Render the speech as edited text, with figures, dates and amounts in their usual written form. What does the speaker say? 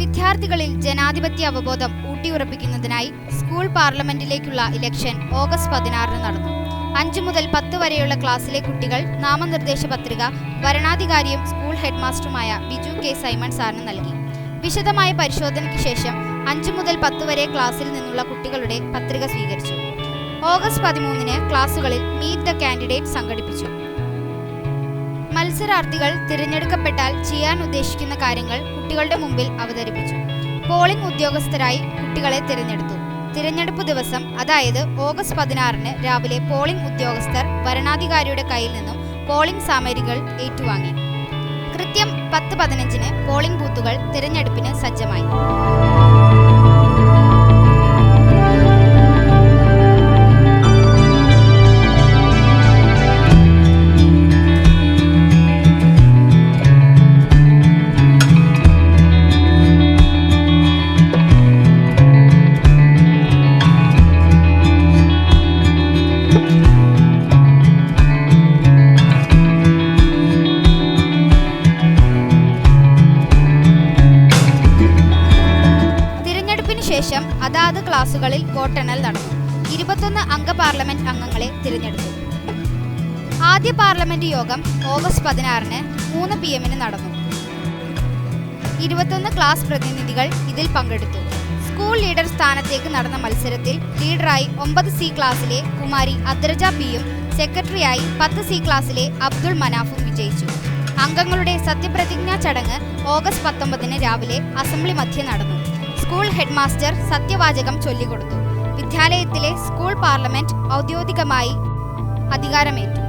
വിദ്യാർത്ഥികളിൽ ജനാധിപത്യ അവബോധം ഊട്ടിയുറപ്പിക്കുന്നതിനായി സ്കൂൾ പാർലമെന്റിലേക്കുള്ള ഇലക്ഷൻ ഓഗസ്റ്റ് 16 നടന്നു. 5 മുതൽ 10 വരെയുള്ള ക്ലാസ്സിലെ കുട്ടികൾ നാമനിർദ്ദേശ പത്രിക വരണാധികാരിയും സ്കൂൾ ഹെഡ്മാസ്റ്ററുമായ ബിജു കെ സൈമൺ സാറിന് നൽകി. വിശദമായ പരിശോധനയ്ക്ക് ശേഷം 5 മുതൽ 10 വരെ ക്ലാസ്സിൽ നിന്നുള്ള കുട്ടികളുടെ പത്രിക സ്വീകരിച്ചു. ഓഗസ്റ്റ് 13 ക്ലാസുകളിൽ മീറ്റ് ദ കാൻഡിഡേറ്റ് സംഘടിപ്പിച്ചു. മത്സരാർത്ഥികൾ തിരഞ്ഞെടുക്കപ്പെട്ടാൽ ചെയ്യാൻ ഉദ്ദേശിക്കുന്ന കാര്യങ്ങൾ കുട്ടികളുടെ മുമ്പിൽ അവതരിപ്പിച്ചു. പോളിംഗ് ഉദ്യോഗസ്ഥരായി കുട്ടികളെ തിരഞ്ഞെടുത്തു. തിരഞ്ഞെടുപ്പ് ദിവസം, അതായത് ഓഗസ്റ്റ് 16 രാവിലെ പോളിംഗ് ഉദ്യോഗസ്ഥർ വരണാധികാരിയുടെ കയ്യിൽ നിന്നും പോളിംഗ് സാമഗ്രികൾ ഏറ്റുവാങ്ങി. കൃത്യം 10:15 പോളിംഗ് ബൂത്തുകൾ തിരഞ്ഞെടുപ്പിന് സജ്ജമായി. ശേഷം അതാത് ക്ലാസുകളിൽ വോട്ടെണ്ണൽ നടന്നു. 21 അംഗ പാർലമെന്റ് അംഗങ്ങളെ തിരഞ്ഞെടുത്തു. ആദ്യ പാർലമെന്റ് യോഗം ഓഗസ്റ്റ് 16 3 PM നടന്നു. 21 ക്ലാസ് പ്രതിനിധികൾ ഇതിൽ പങ്കെടുത്തു. സ്കൂൾ ലീഡർ സ്ഥാനത്തേക്ക് നടന്ന മത്സരത്തിൽ ലീഡറായി 9C ക്ലാസ്സിലെ കുമാരി അദ്രജ പിയും സെക്രട്ടറിയായി 10C ക്ലാസ്സിലെ അബ്ദുൾ മനാഫും വിജയിച്ചു. അംഗങ്ങളുടെ സത്യപ്രതിജ്ഞാ ചടങ്ങ് ഓഗസ്റ്റ് 19 രാവിലെ അസംബ്ലി മധ്യേ നടന്നു. സ്കൂൾ ഹെഡ്മാസ്റ്റർ സത്യവാചകം ചൊല്ലിക്കൊടുത്തു. വിദ്യാലയത്തിലെ സ്കൂൾ പാർലമെന്റ് ഔദ്യോഗികമായി അധികാരമേറ്റു.